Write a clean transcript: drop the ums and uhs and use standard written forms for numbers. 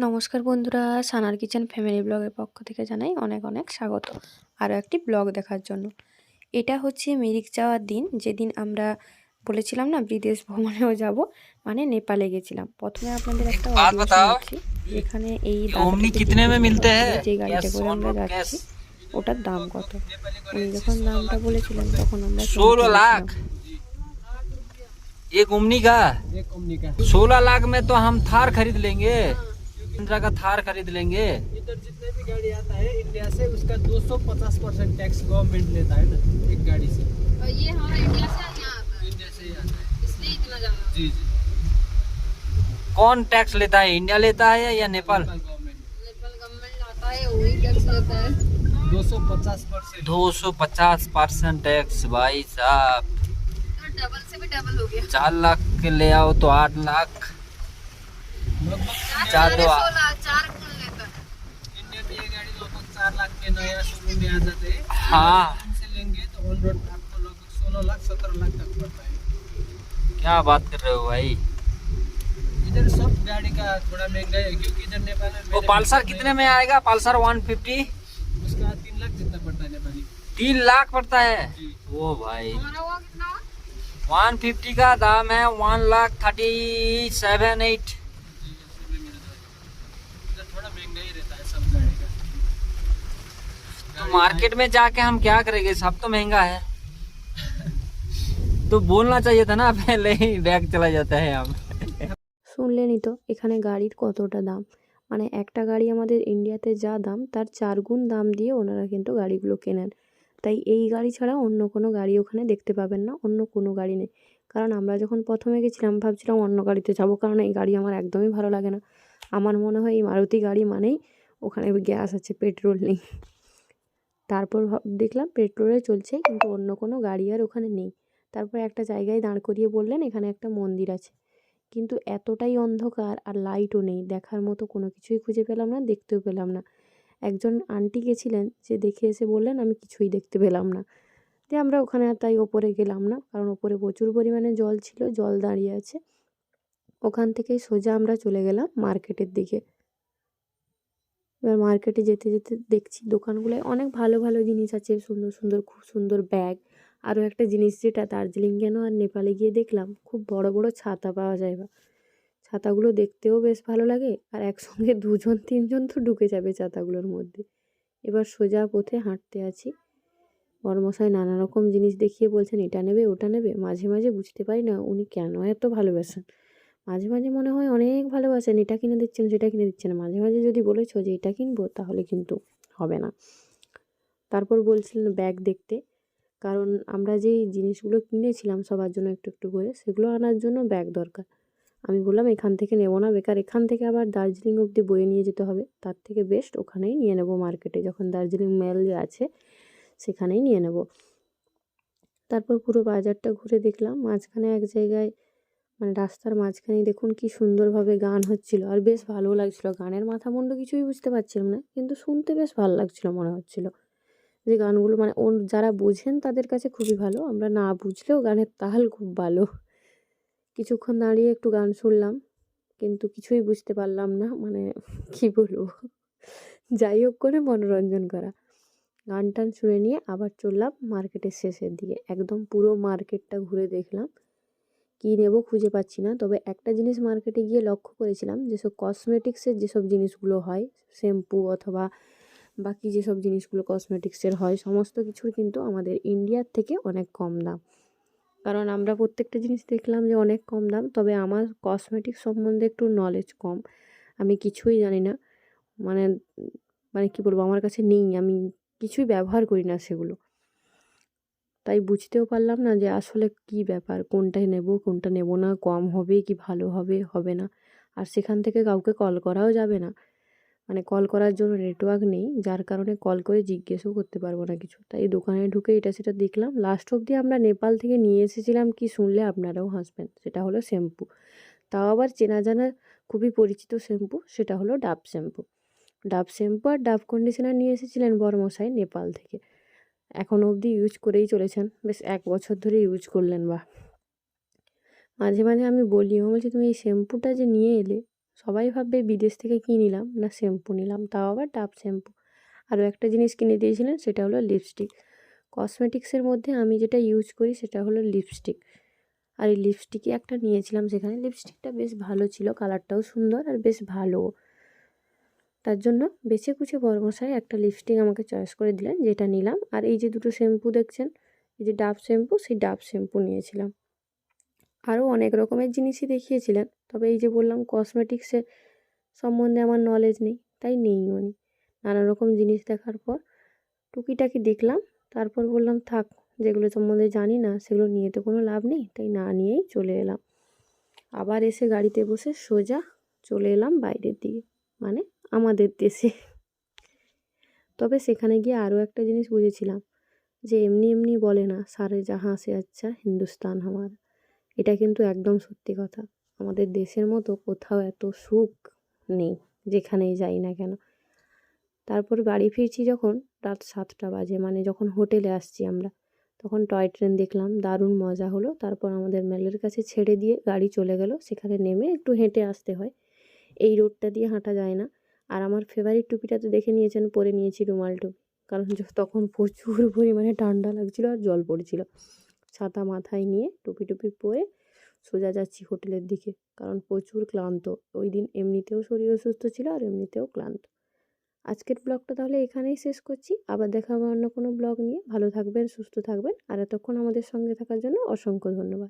নমস্কার বন্ধুরা, সানার kitchen family ব্লগের পক্ষ থেকে জানাই অনেক অনেক স্বাগত আরও একটি ব্লগ দেখার জন্য। এটা হচ্ছে মিরিক যাওয়ার দিন, যেদিন আমরা বলেছিলাম না বিদেশ ভ্রমণেও যাব, মানে নেপালে গেছিলাম। প্রথমে আপনাদের एक একটা बात অডিও बताओ, শোনাচ্ছি, যেখানে এই ये ओमनी দাদাটাকে कितने में জিজ্ঞেস করা मिलते হচ্ছিল हैं? যে कैश গাড়িটা করে ऑन আমরা रोड कैश যাচ্ছি ওটার দাম কত। উনি যখন দামটা 16 বলেছিলেন তখন আমরা চমকে लाख গেছিলাম। एक ओमनी का। 16 लाख में तो हम थार खरीद लेंगे, महिंद्रा का थार खरीद लेंगे। इधर जितने भी गाड़ी आता है इंडिया से उसका 250% टैक्स गवर्नमेंट लेता है ना, एक गाड़ी से। और ये हमारा इंडिया से यहाँ आता है, इंडिया से ही आता है। इसलिए इतना ज्यादा। जी जी। कौन टैक्स लेता है, इंडिया लेता है या नेपाल? गवर्नमेंट नेपाल गवर्नमेंट आता है, वही टैक्स लेता है। 250%। 250% टैक्स भाई साहब। तो डबल से भी डबल हो गया। 4 लाख के ले आओ तो 8 लाख। चार दो 16 4 कौन लेता है? इंडिया में ये गाड़ी लगभग 4 लाख के नया शोरूम में आ जाते हैं। हाँ, उनसे लेंगे तो ऑन रोड आपको लगभग 16 लाख 17 लाख तक पड़ता है। क्या बात कर रहे हो भाई। इधर सब गाड़ी का थोड़ा महंगा है क्योंकि इधर नेपाल में वो पल्सर कितने में आएगा? पल्सर 150 उसका 3 लाख जितना पड़ता है नेपाली। 3 लाख पड़ता है। जी। वो भाई हमारा हुआ कितना? 150 का दाम है 1,37,8। इधर थोड़ा महंगा ही रहता है सब गाड़ी का। तो मार्केट में जाके हम क्या करेंगे, सब तो महंगा है। तो बोलना चाहिए था ना पहले ही, बैग चला जाता है हम। শুনলেনই তো এখানে গাড়ির কতটা দাম। মানে একটা গাড়ি আমাদের ইন্ডিয়াতে যা দাম তার 4 গুণ দাম দিয়ে ওনারা কিন্তু গাড়িগুলো কেনেন। তাই এই গাড়ি ছাড়া অন্য কোনো গাড়ি ওখানে দেখতে পাবেন না, অন্য কোনো গাড়ি নেই। কারণ আমরা যখন প্রথমে গেছিলাম ভাবছিলাম অন্য গাড়িতে যাব, কারণ এই গাড়ি আমার একদমই ভালো লাগে না। আমার মনে হয় এই মারুতি গাড়ি মানেই ওখানে গ্যাস আছে, পেট্রোল নেই। তারপর দেখলাম পেট্রোলে চলছে, কিন্তু অন্য কোনো গাড়ি আর ওখানে নেই। তারপর একটা জায়গায় দাঁড় করিয়ে বললেন এখানে একটা মন্দির আছে, কিন্তু এতটাই অন্ধকার আর লাইটও নেই, দেখার মতো কোনো কিছুই খুঁজে পেলাম না, দেখতেও পেলাম না। একজন আন্টি গেছিলেন, যে দেখে এসে বললেন আমি কিছুই দেখতে পেলাম না। দিয়ে আমরা ওখানে আর তাই ওপরে গেলাম না, কারণ ওপরে প্রচুর পরিমাণে জল ছিল, জল দাঁড়িয়ে আছে। ওখান থেকেই সোজা আমরা চলে গেলাম মার্কেটের দিকে। এবার মার্কেটে যেতে যেতে দেখছি দোকানগুলোয় অনেক ভালো ভালো জিনিস আছে, সুন্দর সুন্দর, খুব সুন্দর ব্যাগ। আরও একটা জিনিস যেটা দার্জিলিং কেন আর নেপালে গিয়ে দেখলাম, খুব বড় বড় ছাতা পাওয়া যায়। বা ছাতাগুলো দেখতেও বেশ ভালো লাগে, আর একসঙ্গে 2-3 জন তো ঢুকে যাবে ছাতাগুলোর মধ্যে। এবার সোজা পথে হাঁটতে আছি, বড়মশাই নানা রকম জিনিস দেখিয়ে বলছেন এটা নেবে ওটা নেবে। মাঝে মাঝে বুঝতে পারি না উনি কেন এত ভালোবাসেন। মাঝে মাঝে মনে হয় অনেক ভালোবাসেন, এটা কিনে দিচ্ছেন সেটা কিনে দিচ্ছেন। মাঝে মাঝে যদি বলেছো যে এটা কিনবো তাহলে কিন্তু হবে না। তারপর বলছিলেন ব্যাগ দেখতে, কারণ আমরা যেই জিনিসগুলো কিনেছিলাম সবার জন্য একটু একটু করে, সেগুলো আনার জন্য ব্যাগ দরকার। আমি বললাম এখান থেকে নেবো না, বেকার এখান থেকে আবার দার্জিলিং অবধি বয়ে নিয়ে যেতে হবে, তার থেকে বেস্ট ওখানেই নিয়ে নেবো, মার্কেটে যখন দার্জিলিং মেল আছে সেখানেই নিয়ে নেব। তারপর পুরো বাজারটা ঘুরে দেখলাম, মাঝখানে এক জায়গায়, মানে রাস্তার মাঝখানেই দেখুন কি সুন্দরভাবে গান হচ্ছিল, আর বেশ ভালো লাগছিল। গানের মাথা মুন্ডু কিছুই বুঝতে পারছিলাম না, কিন্তু শুনতে বেশ ভালো লাগছিল, মনে হচ্ছিল যে গানগুলো মানে যারা বোঝেন তাদের কাছে খুবই ভালো, আমরা না বুঝলেও গানের তাল খুব ভালো। কিছুক্ষণ দাঁড়িয়ে একটু গান শুনলাম, কিন্তু কিছুই বুঝতে পারলাম না, মানে কি বলবো। যাই হোক করে মনোরঞ্জন করা। গান টান শুনে নিয়ে আবার চললাম মার্কেটের শেষের দিকে। একদম পুরো মার্কেটটা ঘুরে দেখলাম, কী নেবো খুঁজে পাচ্ছি না। তবে একটা জিনিস মার্কেটে গিয়ে লক্ষ্য করেছিলাম, যেসব কসমেটিক্সের যেসব জিনিসগুলো হয়, শ্যাম্পু অথবা বাকি যেসব জিনিসগুলো কসমেটিক্সের হয়, সমস্ত কিছুর কিন্তু আমাদের ইন্ডিয়ার থেকে অনেক কম দাম। কারণ আমরা প্রত্যেকটা জিনিস দেখলাম যে অনেক কম দাম, তবে আমার কসমেটিক্স সম্বন্ধে একটু নলেজ কম, আমি কিছুই জানি না। মানে মানে কী বলবো, আমার কাছে নেই, আমি কিছুই ব্যবহার করি না সেগুলো। তাই বুঝতেও পারলাম না যে আসলে কী ব্যাপার, কোনটায় নেব কোনটা নেব না, কম হবে কি ভালো হবে হবে না। আর সেখান থেকে কাউকে কল করাও যাবে না, মানে কল করার জন্য নেটওয়ার্ক নেই, যার কারণে কল করে জিজ্ঞেসও করতে পারবো না কিছু। তাই দোকানে ঢুকে এটা সেটা দেখলাম। লাস্ট অবধি আমরা নেপাল থেকে নিয়ে এসেছিলাম, কি শুনলে আপনারাও হাসবেন, সেটা হলো শ্যাম্পু। তাও আবার চেনা জানা খুবই পরিচিত শ্যাম্পু, সেটা হলো ডাভ শ্যাম্পু। ডাভ শ্যাম্পু আর ডাভ কন্ডিশনার নিয়ে এসেছিলেন বড়মশাই নেপাল থেকে, এখনও অবধি ইউজ করেই চলেছেন, বেশ 1 বছর ধরে ইউজ করলেন। বা মাঝে মাঝে আমি বলি, ও বলছি তুমি এই শ্যাম্পুটা যে নিয়ে এলে সবাই ভাববে বিদেশ থেকে কী নিলাম, না শ্যাম্পু নিলাম, তাও আবার ডাভ শ্যাম্পু। আরও একটা জিনিস কিনে দিয়েছিলেন, সেটা হলো লিপস্টিক। কসমেটিক্সের মধ্যে আমি যেটা ইউজ করি সেটা হলো লিপস্টিক। আর এই লিপস্টিকই একটা নিয়েছিলাম সেখানে। লিপস্টিকটা বেশ ভালো ছিল, কালারটাও সুন্দর আর বেশ ভালোও। তার জন্য বেছে কুছে বরমশাই একটা লিপস্টিক আমাকে চয়েস করে দিলেন, যেটা নিলাম। আর এই যে দুটো শ্যাম্পু দেখছেন, এই যে ডাভ শ্যাম্পু, সেই ডাভ শ্যাম্পু নিয়েছিলাম। আরও অনেক রকমের জিনিসই দেখিয়েছিলেন, তবে এই যে বললাম কসমেটিক্সের সম্বন্ধে আমার নলেজ নেই, তাই নিইও নি। নানা রকম জিনিস দেখার পর টুকিটাকি দেখলাম, তারপর বললাম থাক, যেগুলো সম্বন্ধে জানি না সেগুলো নিয়ে তো কোনো লাভ নেই, তাই না নিয়েই চলে এলাম। আবার এসে গাড়িতে বসে সোজা চলে এলাম বাইরের দিকে, মানে আমাদের দেশে। তবে সেখানে গিয়ে আরও একটা জিনিস বুঝেছিলাম, যে এমনি এমনি বলে না সারে জাহাঁ সে আচ্ছা হিন্দুস্তান হামারা। এটা কিন্তু একদম সত্যি কথা। আমাদের দেশের মতো কোথাও এত সুখ নেই, যেখানেই যাই না কেন। তারপর বাড়ি ফিরছি যখন রাত 7টা বাজে, মানে যখন হোটেলে আসছি আমরা, তখন টয় ট্রেন দেখলাম, দারুণ মজা হলো। তারপর আমাদের মেলের কাছে ছেড়ে দিয়ে গাড়ি চলে গেল, সেখানে নেমে একটু হেঁটে আসতে হয়, এই রোডটা দিয়ে হাঁটা যায় না। আর আমার ফেভারিট টুপিটা তো দেখে নিয়েছেন, পরে নিয়েছি রুমাল টুপি, কারণ তখন প্রচুর পরিমাণে ঠান্ডা লাগছিলো আর জল পড়ছিল। ছাতা মাথায় নিয়ে টুপি টুপি পরে সোজা যাচ্ছি হোটেলের দিকে, কারণ প্রচুর ক্লান্ত। ওই দিন এমনিতেও শরীর অসুস্থ ছিল আর এমনিতেও ক্লান্ত। আজকের ব্লগটা তাহলে এখানেই শেষ করছি। আবার দেখা হবে অন্য কোনো ব্লগ নিয়ে। ভালো থাকবেন, সুস্থ থাকবেন, আর এতক্ষণ আমাদের সঙ্গে থাকার জন্য অসংখ্য ধন্যবাদ।